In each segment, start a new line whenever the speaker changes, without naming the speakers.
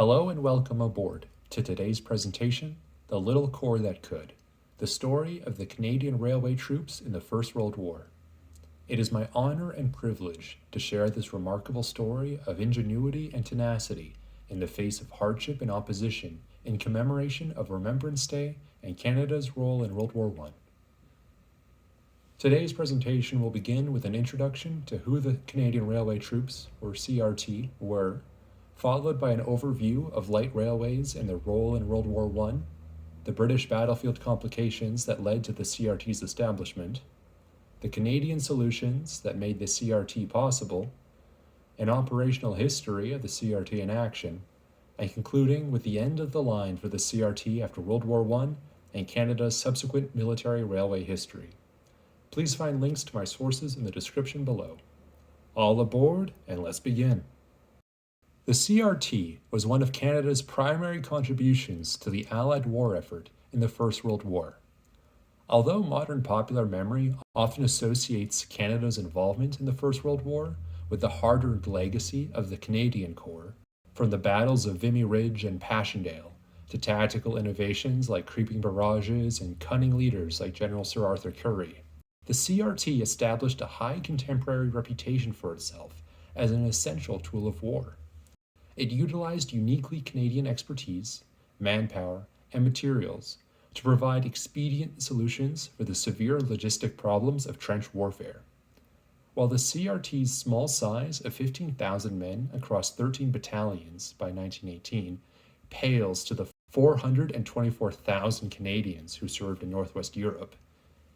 Hello and welcome aboard to today's presentation, The Little Corps That Could, the story of the Canadian Railway troops in the First World War. It is my honor and privilege to share this remarkable story of ingenuity and tenacity in the face of hardship and opposition in commemoration of Remembrance Day and Canada's role in World War I. Today's presentation will begin with an introduction to who the Canadian Railway Troops, or CRT, were, followed by an overview of light railways and their role in World War I, the British battlefield complications that led to the CRT's establishment, the Canadian solutions that made the CRT possible, an operational history of the CRT in action, and concluding with the end of the line for the CRT after World War I and Canada's subsequent military railway history. Please find links to my sources in the description below. All aboard, and let's begin. The CRT was one of Canada's primary contributions to the Allied war effort in the First World War. Although modern popular memory often associates Canada's involvement in the First World War with the hard-earned legacy of the Canadian Corps, from the battles of Vimy Ridge and Passchendaele to tactical innovations like creeping barrages and cunning leaders like General Sir Arthur Currie, the CRT established a high contemporary reputation for itself as an essential tool of war. It utilized uniquely Canadian expertise, manpower, and materials to provide expedient solutions for the severe logistic problems of trench warfare. While the CRT's small size of 15,000 men across 13 battalions by 1918 pales to the 424,000 Canadians who served in Northwest Europe,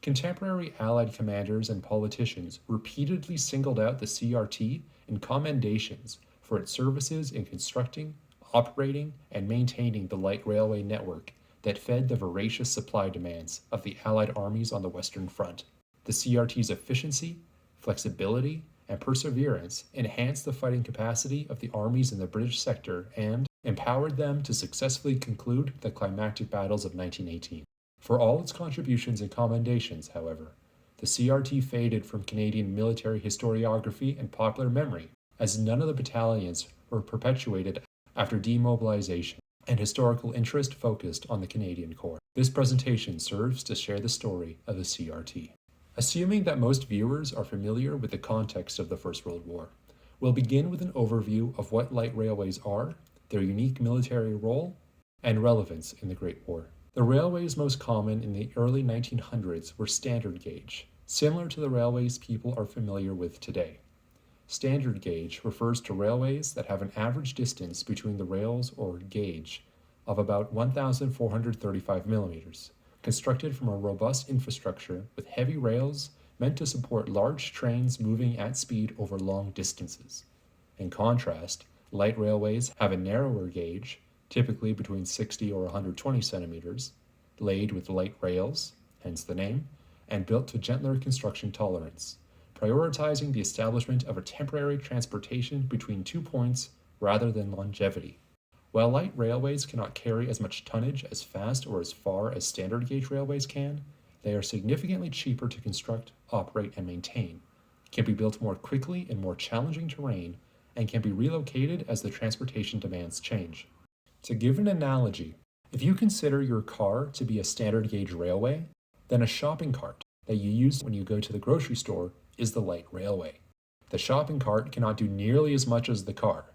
contemporary Allied commanders and politicians repeatedly singled out the CRT in commendations for its services in constructing, operating, and maintaining the light railway network that fed the voracious supply demands of the Allied armies on the Western Front. The CRT's efficiency, flexibility, and perseverance enhanced the fighting capacity of the armies in the British sector and empowered them to successfully conclude the climactic battles of 1918. For all its contributions and commendations, however, the CRT faded from Canadian military historiography and popular memory, as none of the battalions were perpetuated after demobilization, and historical interest focused on the Canadian Corps. This presentation serves to share the story of the CRT. Assuming that most viewers are familiar with the context of the First World War, we'll begin with an overview of what light railways are, their unique military role, and relevance in the Great War. The railways most common in the early 1900s were standard gauge, similar to the railways people are familiar with today. Standard gauge refers to railways that have an average distance between the rails or gauge of about 1,435 millimeters, constructed from a robust infrastructure with heavy rails meant to support large trains moving at speed over long distances. In contrast, light railways have a narrower gauge, typically between 60 or 120 centimeters, laid with light rails, hence the name, and built to gentler construction tolerance, prioritizing the establishment of a temporary transportation between 2 points rather than longevity. While light railways cannot carry as much tonnage as fast or as far as standard gauge railways can, they are significantly cheaper to construct, operate, and maintain, can be built more quickly in more challenging terrain, and can be relocated as the transportation demands change. To give an analogy, if you consider your car to be a standard gauge railway, then a shopping cart that you use when you go to the grocery store is the light railway. The shopping cart cannot do nearly as much as the car,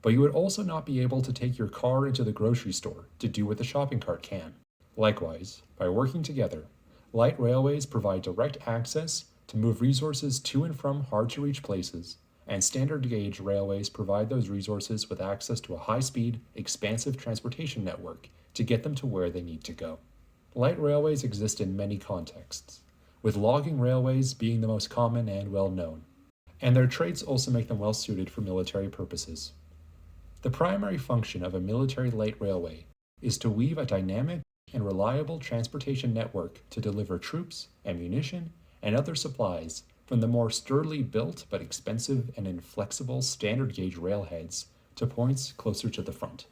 but you would also not be able to take your car into the grocery store to do what the shopping cart can. Likewise, by working together, light railways provide direct access to move resources to and from hard-to-reach places, and standard gauge railways provide those resources with access to a high-speed, expansive transportation network to get them to where they need to go. Light railways exist in many contexts, with logging railways being the most common and well-known, and their traits also make them well-suited for military purposes. The primary function of a military light railway is to weave a dynamic and reliable transportation network to deliver troops, ammunition, and other supplies from the more sturdily built but expensive and inflexible standard gauge railheads to points closer to the front.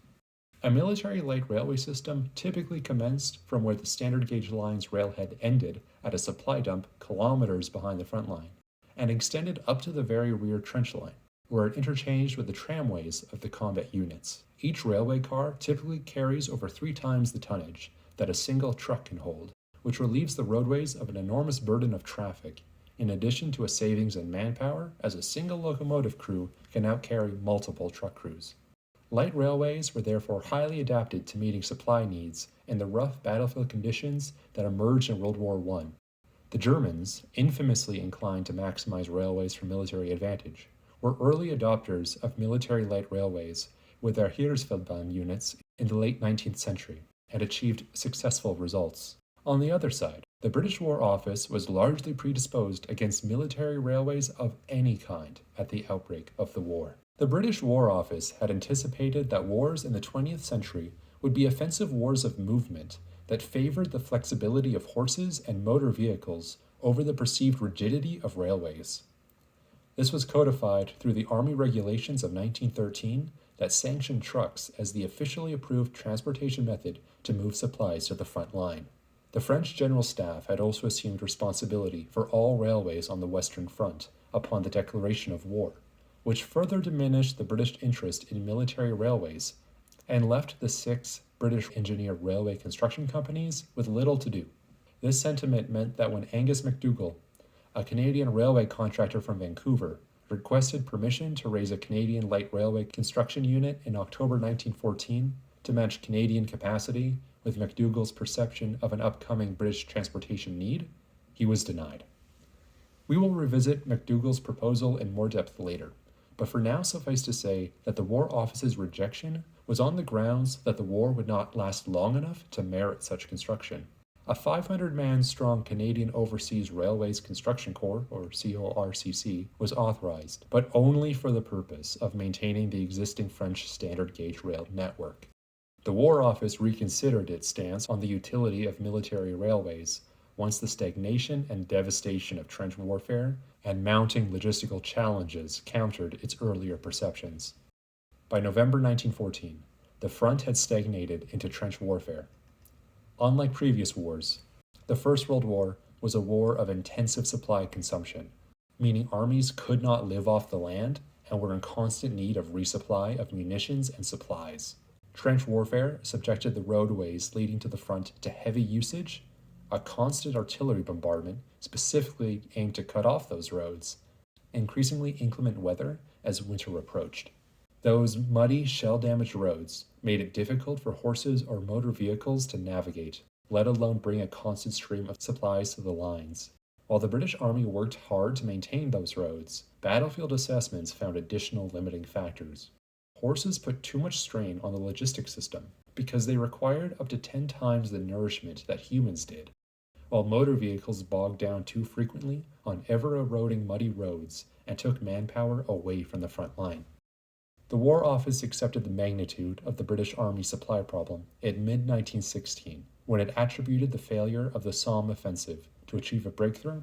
A military light railway system typically commenced from where the standard gauge line's railhead ended at a supply dump kilometers behind the front line, and extended up to the very rear trench line, where it interchanged with the tramways of the combat units. Each railway car typically carries over 3 times the tonnage that a single truck can hold, which relieves the roadways of an enormous burden of traffic, in addition to a savings in manpower, as a single locomotive crew can now carry multiple truck crews. Light railways were therefore highly adapted to meeting supply needs in the rough battlefield conditions that emerged in World War I. The Germans, infamously inclined to maximize railways for military advantage, were early adopters of military light railways with their Heeresfeldbahn units in the late 19th century, and achieved successful results. On the other side, the British War Office was largely predisposed against military railways of any kind at the outbreak of the war. The British War Office had anticipated that wars in the 20th century would be offensive wars of movement that favored the flexibility of horses and motor vehicles over the perceived rigidity of railways. This was codified through the Army Regulations of 1913 that sanctioned trucks as the officially approved transportation method to move supplies to the front line. The French General Staff had also assumed responsibility for all railways on the Western Front upon the declaration of war, which further diminished the British interest in military railways and left the 6 British engineer railway construction companies with little to do. This sentiment meant that when Angus MacDougall, a Canadian railway contractor from Vancouver, requested permission to raise a Canadian light railway construction unit in October 1914 to match Canadian capacity with MacDougall's perception of an upcoming British transportation need, he was denied. We will revisit MacDougall's proposal in more depth later, but for now suffice to say that the War Office's rejection was on the grounds that the war would not last long enough to merit such construction. A 500-man strong Canadian Overseas Railways Construction Corps, or CORCC, was authorized, but only for the purpose of maintaining the existing French standard gauge rail network. The War Office reconsidered its stance on the utility of military railways once the stagnation and devastation of trench warfare and mounting logistical challenges countered its earlier perceptions. By November 1914, the front had stagnated into trench warfare. Unlike previous wars, the First World War was a war of intensive supply consumption, meaning armies could not live off the land and were in constant need of resupply of munitions and supplies. Trench warfare subjected the roadways leading to the front to heavy usage, a constant artillery bombardment specifically aimed to cut off those roads, increasingly inclement weather as winter approached. Those muddy, shell-damaged roads made it difficult for horses or motor vehicles to navigate, let alone bring a constant stream of supplies to the lines. While the British Army worked hard to maintain those roads, battlefield assessments found additional limiting factors. Horses put too much strain on the logistics system because they required up to 10 times the nourishment that humans did, while motor vehicles bogged down too frequently on ever-eroding muddy roads and took manpower away from the front line. The War Office accepted the magnitude of the British Army supply problem in mid-1916 when it attributed the failure of the Somme offensive to achieve a breakthrough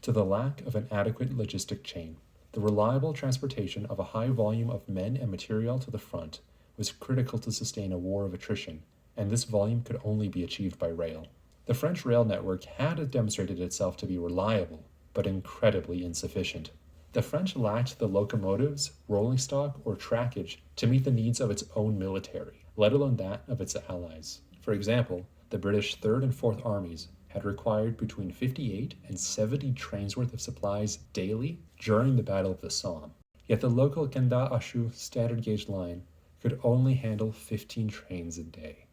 to the lack of an adequate logistic chain. The reliable transportation of a high volume of men and material to the front was critical to sustain a war of attrition, and this volume could only be achieved by rail. The French rail network had demonstrated itself to be reliable, but incredibly insufficient. The French lacked the locomotives, rolling stock, or trackage to meet the needs of its own military, let alone that of its allies. For example, the British 3rd and 4th Armies had required between 58 and 70 trains worth of supplies daily during the Battle of the Somme. Yet the local Kenda-Achou standard gauge line could only handle 15 trains a day.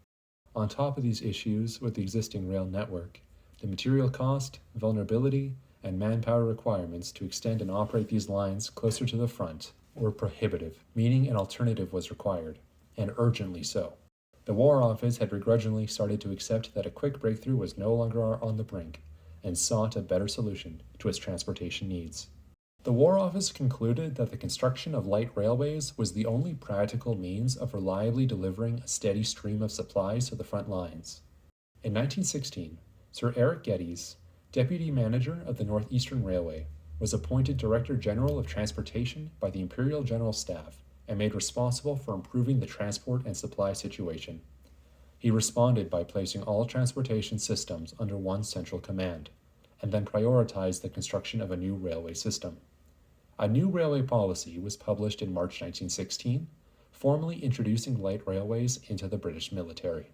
On top of these issues with the existing rail network, the material cost, vulnerability, and manpower requirements to extend and operate these lines closer to the front were prohibitive, meaning an alternative was required, and urgently so. The War Office had begrudgingly started to accept that a quick breakthrough was no longer on the brink, and sought a better solution to its transportation needs. The War Office concluded that the construction of light railways was the only practical means of reliably delivering a steady stream of supplies to the front lines. In 1916, Sir Eric Geddes, Deputy Manager of the Northeastern Railway, was appointed Director General of Transportation by the Imperial General Staff and made responsible for improving the transport and supply situation. He responded by placing all transportation systems under one central command, and then prioritized the construction of a new railway system. A new railway policy was published in March 1916, formally introducing light railways into the British military.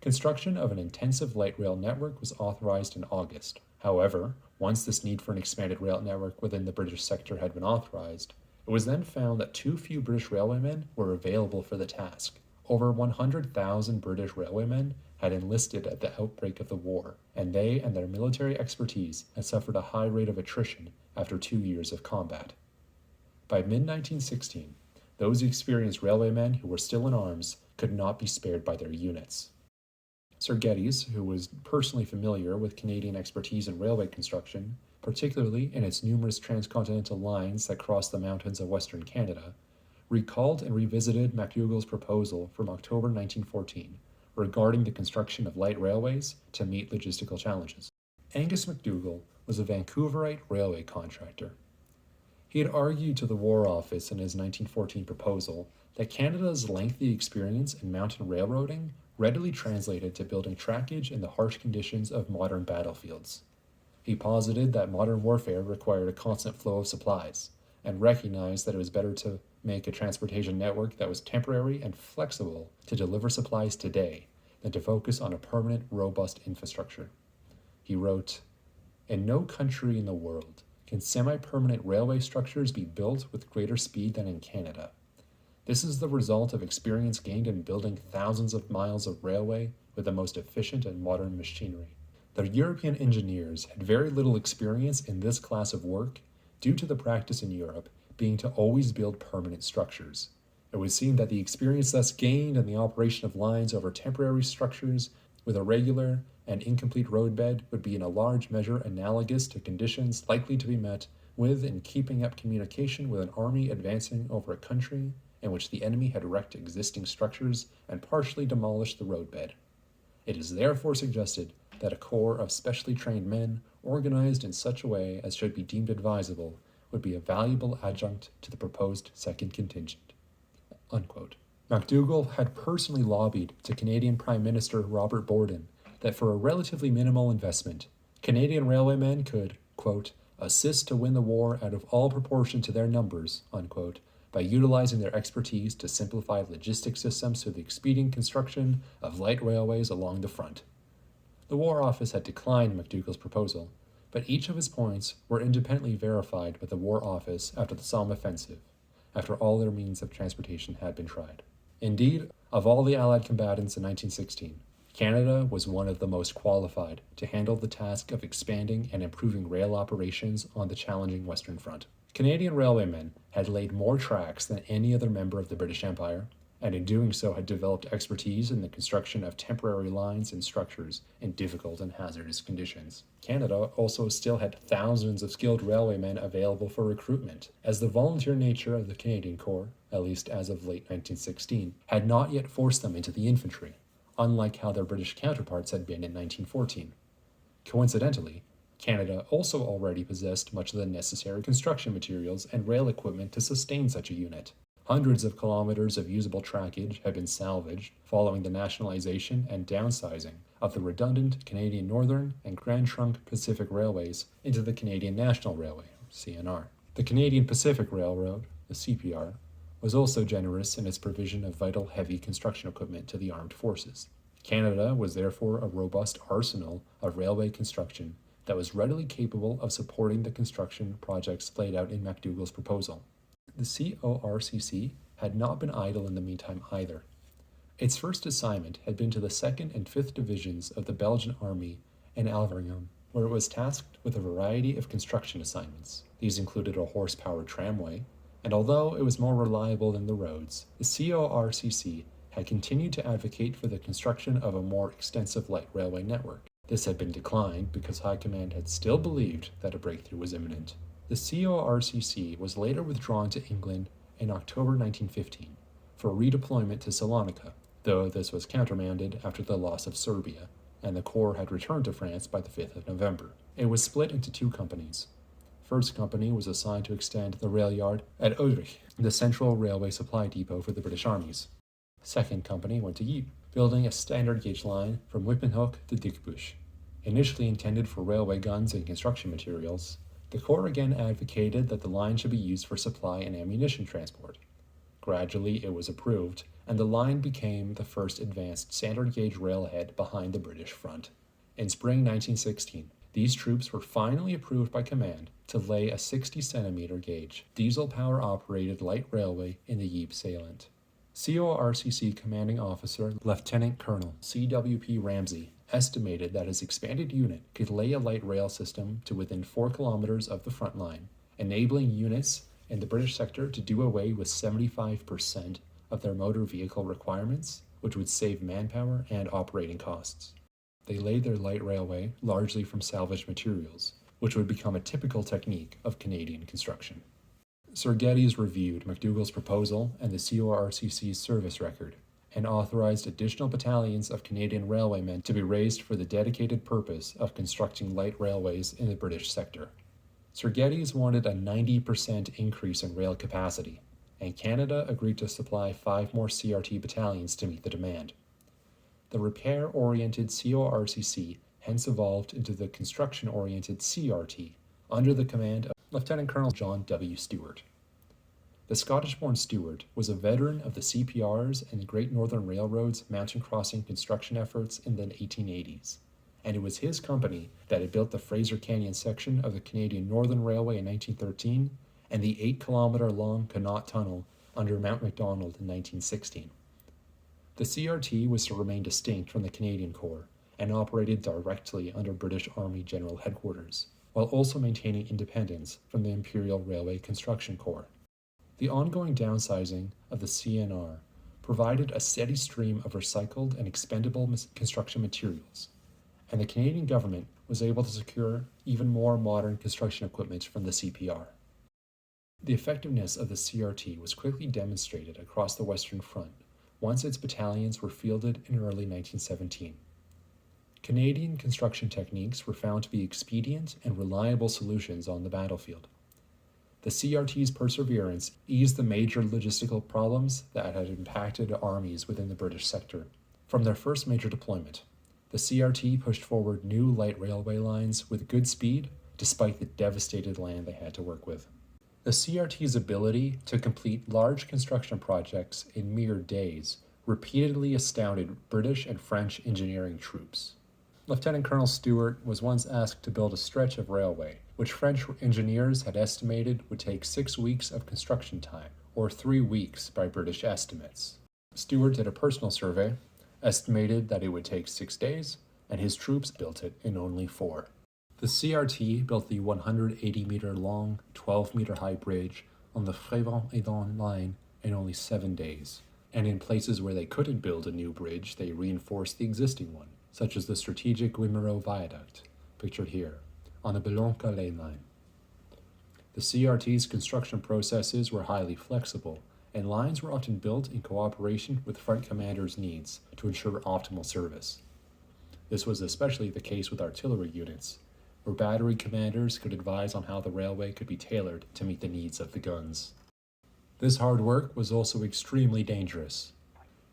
Construction of an intensive light rail network was authorized in August. However, once this need for an expanded rail network within the British sector had been authorized, it was then found that too few British railwaymen were available for the task. Over 100,000 British railwaymen had enlisted at the outbreak of the war, and they and their military expertise had suffered a high rate of attrition after 2 years of combat. By mid-1916, those experienced railwaymen who were still in arms could not be spared by their units. Sir Geddes, who was personally familiar with Canadian expertise in railway construction, particularly in its numerous transcontinental lines that crossed the mountains of Western Canada, recalled and revisited MacDougall's proposal from October 1914 regarding the construction of light railways to meet logistical challenges. Angus MacDougall was a Vancouverite railway contractor. He had argued to the War Office in his 1914 proposal that Canada's lengthy experience in mountain railroading readily translated to building trackage in the harsh conditions of modern battlefields. He posited that modern warfare required a constant flow of supplies, and recognized that it was better to make a transportation network that was temporary and flexible to deliver supplies today than to focus on a permanent, robust infrastructure. He wrote, "In no country in the world can semi-permanent railway structures be built with greater speed than in Canada. This is the result of experience gained in building thousands of miles of railway with the most efficient and modern machinery. The European engineers had very little experience in this class of work due to the practice in Europe being to always build permanent structures. It would seem that the experience thus gained in the operation of lines over temporary structures with a regular and incomplete roadbed would be in a large measure analogous to conditions likely to be met with in keeping up communication with an army advancing over a country in which the enemy had wrecked existing structures and partially demolished the roadbed. It is therefore suggested that a corps of specially trained men, organized in such a way as should be deemed advisable, would be a valuable adjunct to the proposed second contingent." Unquote. MacDougall had personally lobbied to Canadian Prime Minister Robert Borden that for a relatively minimal investment, Canadian railwaymen could, quote, "assist to win the war out of all proportion to their numbers," unquote, by utilizing their expertise to simplify logistic systems through the expedient construction of light railways along the front. The War Office had declined MacDougall's proposal, but each of his points were independently verified by the War Office after the Somme offensive, after all their means of transportation had been tried. Indeed, of all the Allied combatants in 1916, Canada was one of the most qualified to handle the task of expanding and improving rail operations on the challenging Western Front. Canadian railwaymen had laid more tracks than any other member of the British Empire, and in doing so had developed expertise in the construction of temporary lines and structures in difficult and hazardous conditions. Canada also still had thousands of skilled railwaymen available for recruitment, as the volunteer nature of the Canadian Corps, at least as of late 1916, had not yet forced them into the infantry, unlike how their British counterparts had been in 1914. Coincidentally, Canada also already possessed much of the necessary construction materials and rail equipment to sustain such a unit. Hundreds of kilometers of usable trackage had been salvaged following the nationalization and downsizing of the redundant Canadian Northern and Grand Trunk Pacific Railways into the Canadian National Railway, CNR. The Canadian Pacific Railroad, the CPR, was also generous in its provision of vital heavy construction equipment to the armed forces. Canada was therefore a robust arsenal of railway construction that was readily capable of supporting the construction projects laid out in MacDougall's proposal. The CORCC had not been idle in the meantime either. Its first assignment had been to the 2nd and 5th Divisions of the Belgian Army in Alvergam, where it was tasked with a variety of construction assignments. These included a horse-powered tramway, and although it was more reliable than the roads, the CORCC had continued to advocate for the construction of a more extensive light railway network. This had been declined because High Command had still believed that a breakthrough was imminent. The CORCC was later withdrawn to England in October 1915 for redeployment to Salonika, though this was countermanded after the loss of Serbia, and the Corps had returned to France by the 5th of November. It was split into 2 companies. First company was assigned to extend the rail yard at Udrich, the central railway supply depot for the British armies. Second company went to Ypres, building a standard gauge line from Wippenhoek to Dikbush. Initially intended for railway guns and construction materials, the Corps again advocated that the line should be used for supply and ammunition transport. Gradually, it was approved, and the line became the first advanced standard gauge railhead behind the British front. In spring 1916, these troops were finally approved by command to lay a 60-centimeter gauge, diesel-power-operated light railway in the Ypres salient. CORCC commanding officer Lieutenant Colonel C.W.P. Ramsey estimated that his expanded unit could lay a light rail system to within 4 kilometers of the front line, enabling units in the British sector to do away with 75% of their motor vehicle requirements, which would save manpower and operating costs. They laid their light railway largely from salvaged materials, which would become a typical technique of Canadian construction. Sir Geddes reviewed McDougall's proposal and the CORCC's service record, and authorized additional battalions of Canadian railwaymen to be raised for the dedicated purpose of constructing light railways in the British sector. Sir Geddes wanted a 90% increase in rail capacity, and Canada agreed to supply 5 more CRT battalions to meet the demand. The repair-oriented CORCC hence evolved into the construction-oriented CRT under the command of Lieutenant Colonel John W. Stewart. The Scottish-born Stewart was a veteran of the CPR's and the Great Northern Railroad's mountain crossing construction efforts in the 1880s, and it was his company that had built the Fraser Canyon section of the Canadian Northern Railway in 1913 and the 8-kilometer-long Connaught Tunnel under Mount Macdonald in 1916. The CRT was to remain distinct from the Canadian Corps and operated directly under British Army General Headquarters, while also maintaining independence from the Imperial Railway Construction Corps. The ongoing downsizing of the CNR provided a steady stream of recycled and expendable construction materials, and the Canadian government was able to secure even more modern construction equipment from the CPR. The effectiveness of the CRT was quickly demonstrated across the Western Front once its battalions were fielded in early 1917. Canadian construction techniques were found to be expedient and reliable solutions on the battlefield. The CRT's perseverance eased the major logistical problems that had impacted armies within the British sector. From their first major deployment, the CRT pushed forward new light railway lines with good speed despite the devastated land they had to work with. The CRT's ability to complete large construction projects in mere days repeatedly astounded British and French engineering troops. Lieutenant Colonel Stewart was once asked to build a stretch of railway, which French engineers had estimated would take 6 weeks of construction time, or 3 weeks by British estimates. Stewart did a personal survey, estimated that it would take 6 days, and his troops built it in only 4. The CRT built the 180-meter-long, 12-meter-high bridge on the Frévent-Edon line in only 7 days, and in places where they couldn't build a new bridge, they reinforced the existing one, such as the strategic Wimereux Viaduct, pictured here, on the Boulogne-Calais line. The CRT's construction processes were highly flexible, and lines were often built in cooperation with front commanders' needs to ensure optimal service. This was especially the case with artillery units, where battery commanders could advise on how the railway could be tailored to meet the needs of the guns. This hard work was also extremely dangerous.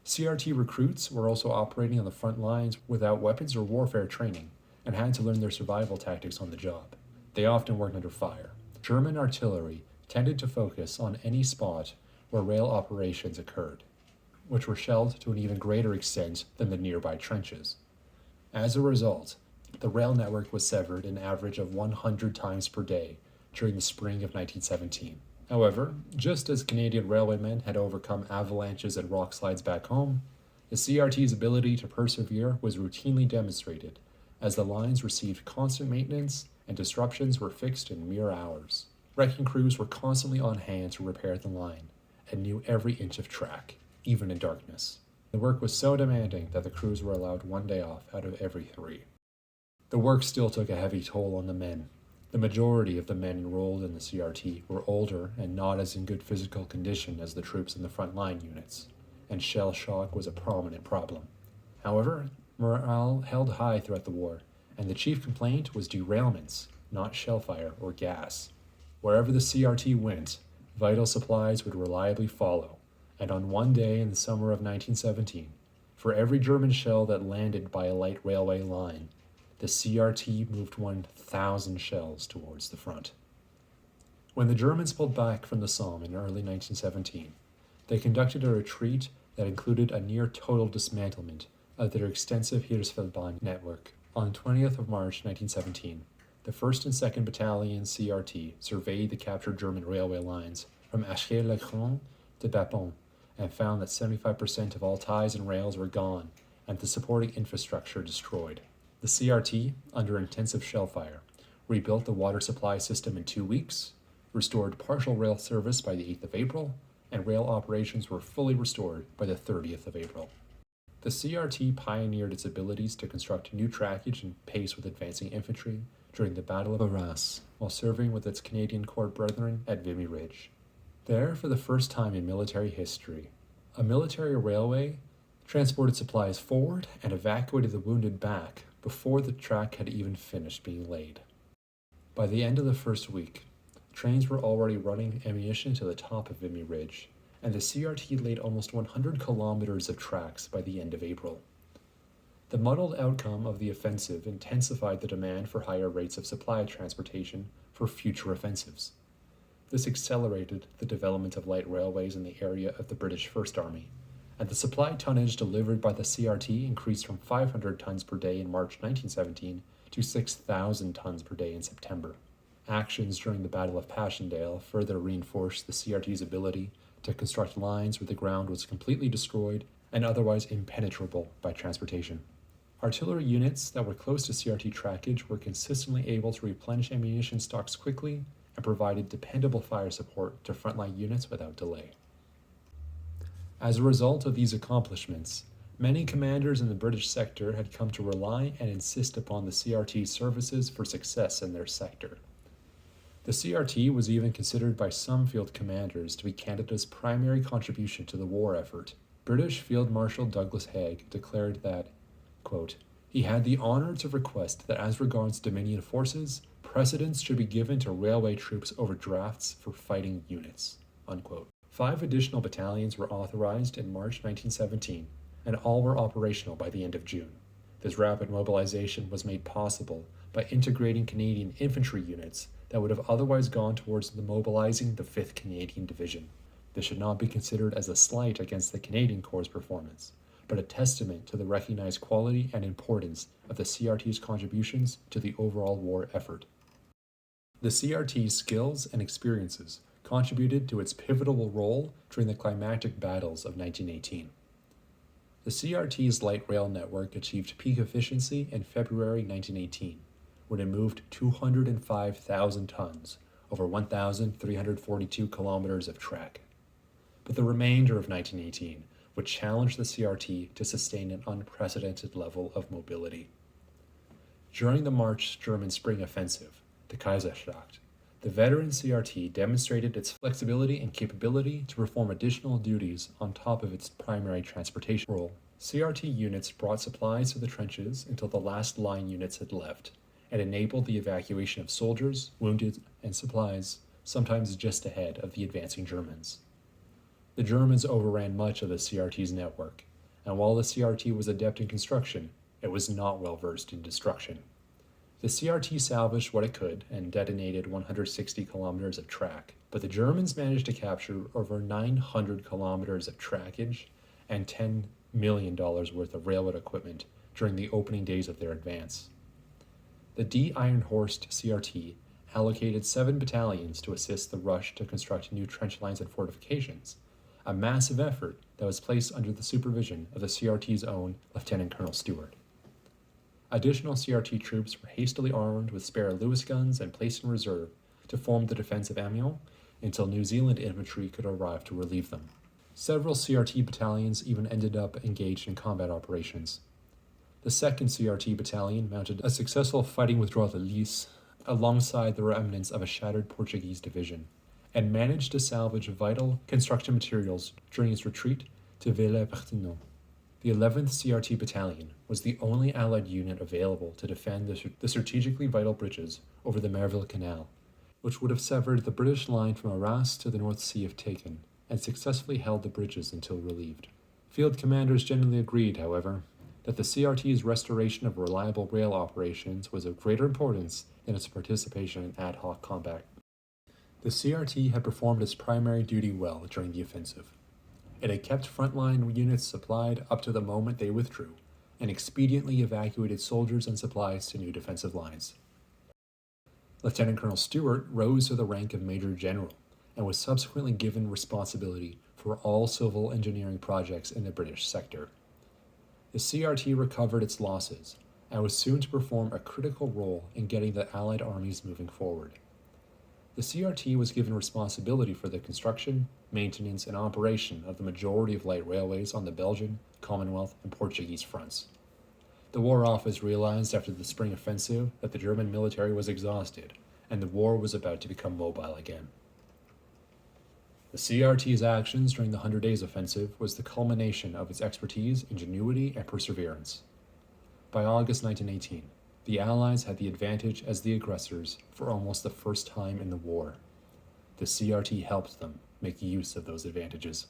CRT recruits were also operating on the front lines without weapons or warfare training and had to learn their survival tactics on the job. They often worked under fire. German artillery tended to focus on any spot where rail operations occurred, which were shelled to an even greater extent than the nearby trenches. As a result, the rail network was severed an average of 100 times per day during the spring of 1917. However, just as Canadian railwaymen had overcome avalanches and rock slides back home, the CRT's ability to persevere was routinely demonstrated as the lines received constant maintenance and disruptions were fixed in mere hours. Wrecking crews were constantly on hand to repair the line and knew every inch of track, even in darkness. The work was so demanding that the crews were allowed 1 day off out of every 3. The work still took a heavy toll on the men. The majority of the men enrolled in the CRT were older and not as in good physical condition as the troops in the frontline units, and shell shock was a prominent problem. However, morale held high throughout the war, and the chief complaint was derailments, not shellfire or gas. Wherever the CRT went, vital supplies would reliably follow, and on one day in the summer of 1917, for every German shell that landed by a light railway line, the CRT moved 1,000 shells towards the front. When the Germans pulled back from the Somme in early 1917, They conducted a retreat that included a near total dismantlement of their extensive Heeresverband network. On 20th of March 1917, the 1st and 2nd Battalion CRT surveyed the captured German railway lines from Achet-le-Grand to Bapaume and found that 75% of all ties and rails were gone and the supporting infrastructure destroyed. The CRT, under intensive shell fire, rebuilt the water supply system in 2 weeks, restored partial rail service by the 8th of April, and rail operations were fully restored by the 30th of April. The CRT pioneered its abilities to construct new trackage and pace with advancing infantry during the Battle of Arras, while serving with its Canadian Corps brethren at Vimy Ridge. There, for the first time in military history, a military railway transported supplies forward and evacuated the wounded back before the track had even finished being laid. By the end of the first week, trains were already running ammunition to the top of Vimy Ridge, and the CRT laid almost 100 kilometers of tracks by the end of April. The muddled outcome of the offensive intensified the demand for higher rates of supply transportation for future offensives. This accelerated the development of light railways in the area of the British First Army, and the supply tonnage delivered by the CRT increased from 500 tons per day in March 1917 to 6,000 tons per day in September. Actions during the Battle of Passchendaele further reinforced the CRT's ability to construct lines where the ground was completely destroyed and otherwise impenetrable by transportation. Artillery units that were close to CRT trackage were consistently able to replenish ammunition stocks quickly and provided dependable fire support to frontline units without delay. As a result of these accomplishments, many commanders in the British sector had come to rely and insist upon the CRT's services for success in their sector. The CRT was even considered by some field commanders to be Canada's primary contribution to the war effort. British Field Marshal Douglas Haig declared that, quote, he had the honour to request that as regards Dominion forces, precedence should be given to railway troops over drafts for fighting units, unquote. 5 additional battalions were authorized in March 1917, and all were operational by the end of June. This rapid mobilization was made possible by integrating Canadian infantry units that would have otherwise gone towards mobilizing the 5th Canadian Division. This should not be considered as a slight against the Canadian Corps' performance, but a testament to the recognized quality and importance of the CRT's contributions to the overall war effort. The CRT's skills and experiences contributed to its pivotal role during the climactic battles of 1918. The CRT's light rail network achieved peak efficiency in February 1918, when it moved 205,000 tons over 1,342 kilometers of track. But the remainder of 1918 would challenge the CRT to sustain an unprecedented level of mobility. During the March German Spring Offensive, the Kaiserschlacht, the veteran CRT demonstrated its flexibility and capability to perform additional duties on top of its primary transportation role. CRT units brought supplies to the trenches until the last line units had left, and enabled the evacuation of soldiers, wounded, and supplies, sometimes just ahead of the advancing Germans. The Germans overran much of the CRT's network, and while the CRT was adept in construction, it was not well versed in destruction. The CRT salvaged what it could and detonated 160 kilometers of track, but the Germans managed to capture over 900 kilometers of trackage and $10 million worth of railroad equipment during the opening days of their advance. The D. Ironhorst CRT allocated 7 battalions to assist the rush to construct new trench lines and fortifications, a massive effort that was placed under the supervision of the CRT's own Lieutenant Colonel Stewart. Additional CRT troops were hastily armed with spare Lewis guns and placed in reserve to form the defense of Amiens until New Zealand infantry could arrive to relieve them. Several CRT battalions even ended up engaged in combat operations. The 2nd CRT Battalion mounted a successful fighting withdrawal at Lys alongside the remnants of a shattered Portuguese division, and managed to salvage vital construction materials during its retreat to Villers-Pertinent. The 11th CRT Battalion was the only Allied unit available to defend the strategically vital bridges over the Merville Canal, which would have severed the British line from Arras to the North Sea if taken, and successfully held the bridges until relieved. Field commanders generally agreed, however, that the CRT's restoration of reliable rail operations was of greater importance than its participation in ad hoc combat. The CRT had performed its primary duty well during the offensive. It had kept frontline units supplied up to the moment they withdrew, and expediently evacuated soldiers and supplies to new defensive lines. Lieutenant Colonel Stewart rose to the rank of Major General and was subsequently given responsibility for all civil engineering projects in the British sector. The CRT recovered its losses and was soon to perform a critical role in getting the Allied armies moving forward. The CRT was given responsibility for the construction, maintenance, and operation of the majority of light railways on the Belgian, Commonwealth, and Portuguese fronts. The War Office realized after the spring offensive that the German military was exhausted, and the war was about to become mobile again. The CRT's actions during the 100 Days Offensive was the culmination of its expertise, ingenuity, and perseverance. By August 1918, the Allies had the advantage as the aggressors for almost the first time in the war. The CRT helped them make use of those advantages.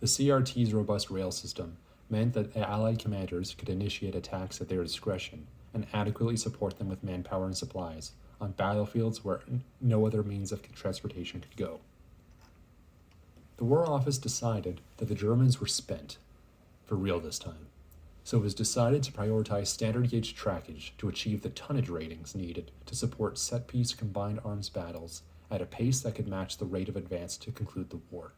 The CRT's robust rail system meant that the Allied commanders could initiate attacks at their discretion and adequately support them with manpower and supplies on battlefields where no other means of transportation could go. The War Office decided that the Germans were spent, for real this time, so it was decided to prioritize standard gauge trackage to achieve the tonnage ratings needed to support set-piece combined arms battles at a pace that could match the rate of advance to conclude the war.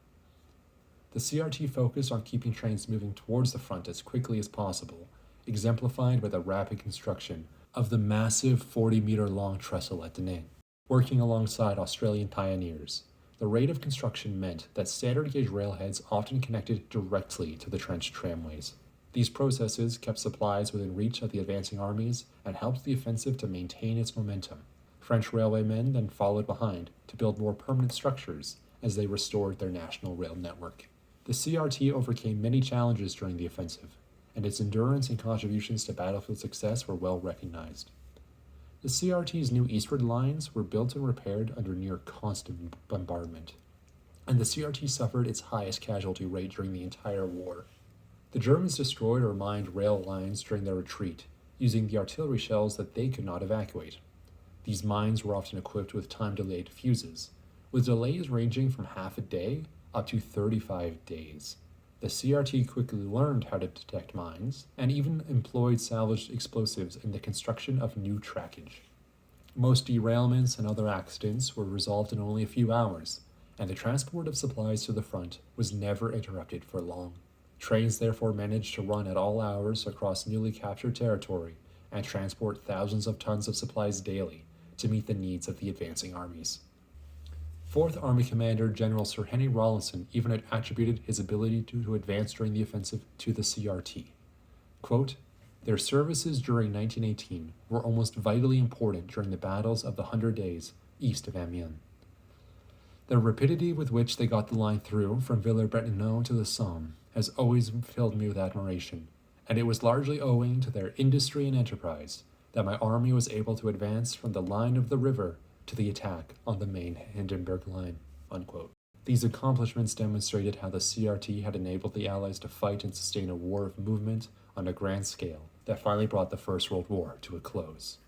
The CRT focused on keeping trains moving towards the front as quickly as possible, exemplified by the rapid construction of the massive 40-meter-long trestle at Denain. Working alongside Australian pioneers, the rate of construction meant that standard gauge railheads often connected directly to the trench tramways. These processes kept supplies within reach of the advancing armies and helped the offensive to maintain its momentum. French railwaymen then followed behind to build more permanent structures as they restored their national rail network. The CRT overcame many challenges during the offensive, and its endurance and contributions to battlefield success were well recognized. The CRT's new eastward lines were built and repaired under near constant bombardment, and the CRT suffered its highest casualty rate during the entire war. The Germans destroyed or mined rail lines during their retreat, using the artillery shells that they could not evacuate. These mines were often equipped with time-delayed fuses, with delays ranging from half a day up to 35 days. The CRT quickly learned how to detect mines and even employed salvaged explosives in the construction of new trackage. Most derailments and other accidents were resolved in only a few hours, and the transport of supplies to the front was never interrupted for long. Trains therefore managed to run at all hours across newly captured territory and transport thousands of tons of supplies daily to meet the needs of the advancing armies. 4th Army Commander General Sir Henry Rawlinson even attributed his ability to advance during the offensive to the CRT. Quote, "Their services during 1918 were almost vitally important during the battles of the 100 Days east of Amiens. The rapidity with which they got the line through from Villers-Bretonneux to the Somme has always filled me with admiration, and it was largely owing to their industry and enterprise that my army was able to advance from the line of the river to the attack on the main Hindenburg line." Unquote. These accomplishments demonstrated how the CRT had enabled the Allies to fight and sustain a war of movement on a grand scale that finally brought the First World War to a close.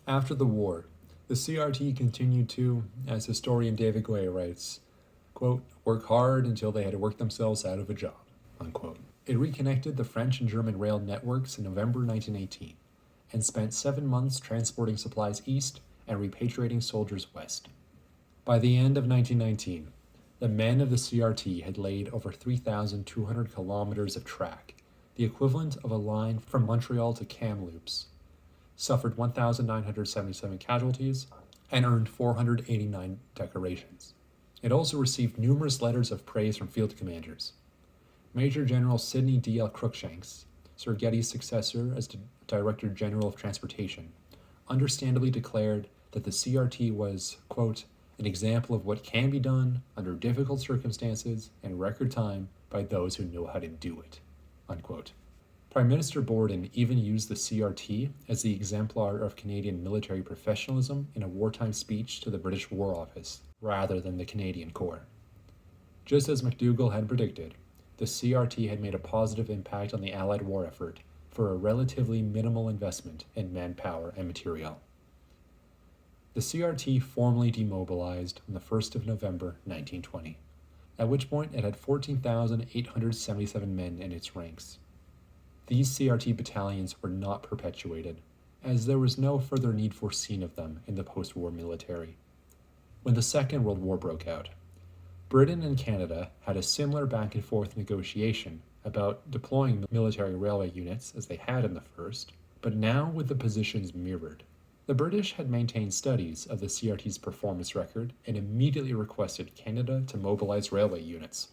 After the war, the CRT continued to, as historian David Guay writes, quote, "work hard until they had worked themselves out of a job." Unquote. It reconnected the French and German rail networks in November 1918 and spent 7 months transporting supplies east and repatriating soldiers west. By the end of 1919, the men of the CRT had laid over 3,200 kilometers of track, the equivalent of a line from Montreal to Kamloops, suffered 1,977 casualties, and earned 489 decorations. It also received numerous letters of praise from field commanders. Major General Sidney D.L. Cruikshanks, Sir Getty's successor as Director General of Transportation, understandably declared that the CRT was, quote, "an example of what can be done under difficult circumstances and record time by those who know how to do it." Unquote. Prime Minister Borden even used the CRT as the exemplar of Canadian military professionalism in a wartime speech to the British War Office, rather than the Canadian Corps. Just as MacDougall had predicted, the CRT had made a positive impact on the Allied war effort for a relatively minimal investment in manpower and material. The CRT formally demobilized on the 1st of November 1920. at which point it had 14,877 men in its ranks. These CRT battalions were not perpetuated, as there was no further need foreseen of them in the post-war military. When the Second World War broke out, Britain and Canada had a similar back-and-forth negotiation about deploying military railway units as they had in the First, but now with the positions mirrored. The British had maintained studies of the CRT's performance record and immediately requested Canada to mobilize railway units.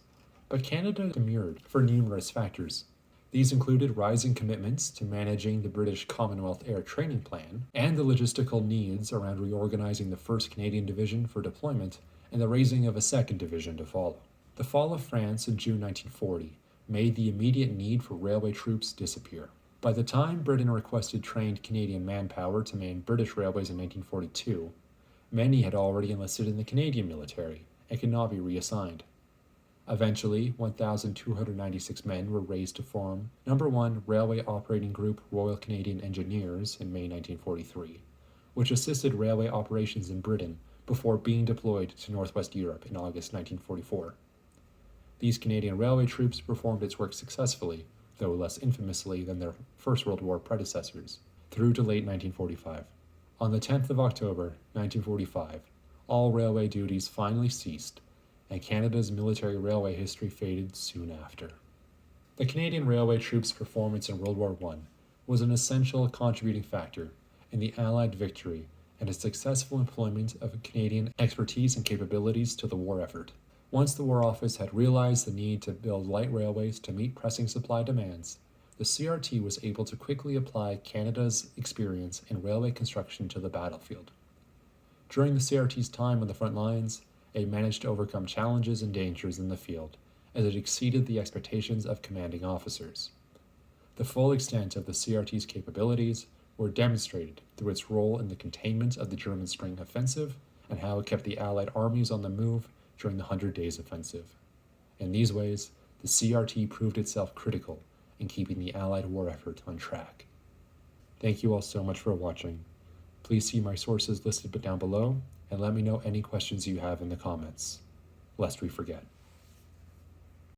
But Canada demurred for numerous factors. These included rising commitments to managing the British Commonwealth Air Training Plan and the logistical needs around reorganizing the 1st Canadian Division for deployment and the raising of a 2nd Division to follow. The fall of France in June 1940 made the immediate need for railway troops disappear. By the time Britain requested trained Canadian manpower to man British railways in 1942, many had already enlisted in the Canadian military and could not be reassigned. Eventually, 1,296 men were raised to form No. 1 Railway Operating Group Royal Canadian Engineers in May 1943, which assisted railway operations in Britain before being deployed to Northwest Europe in August 1944. These Canadian railway troops performed its work successfully, though less infamously than their First World War predecessors, through to late 1945. On the 10th of October, 1945, all railway duties finally ceased, and Canada's military railway history faded soon after. The Canadian railway troops' performance in World War I was an essential contributing factor in the Allied victory and a successful employment of Canadian expertise and capabilities to the war effort. Once the War Office had realized the need to build light railways to meet pressing supply demands, the CRT was able to quickly apply Canada's experience in railway construction to the battlefield. During the CRT's time on the front lines, it managed to overcome challenges and dangers in the field, as it exceeded the expectations of commanding officers. The full extent of the CRT's capabilities were demonstrated through its role in the containment of the German Spring Offensive and how it kept the Allied armies on the move during the 100 Days Offensive. In these ways, the CRT proved itself critical in keeping the Allied war effort on track. Thank you all so much for watching. Please see my sources listed down below, and let me know any questions you have in the comments, lest we forget.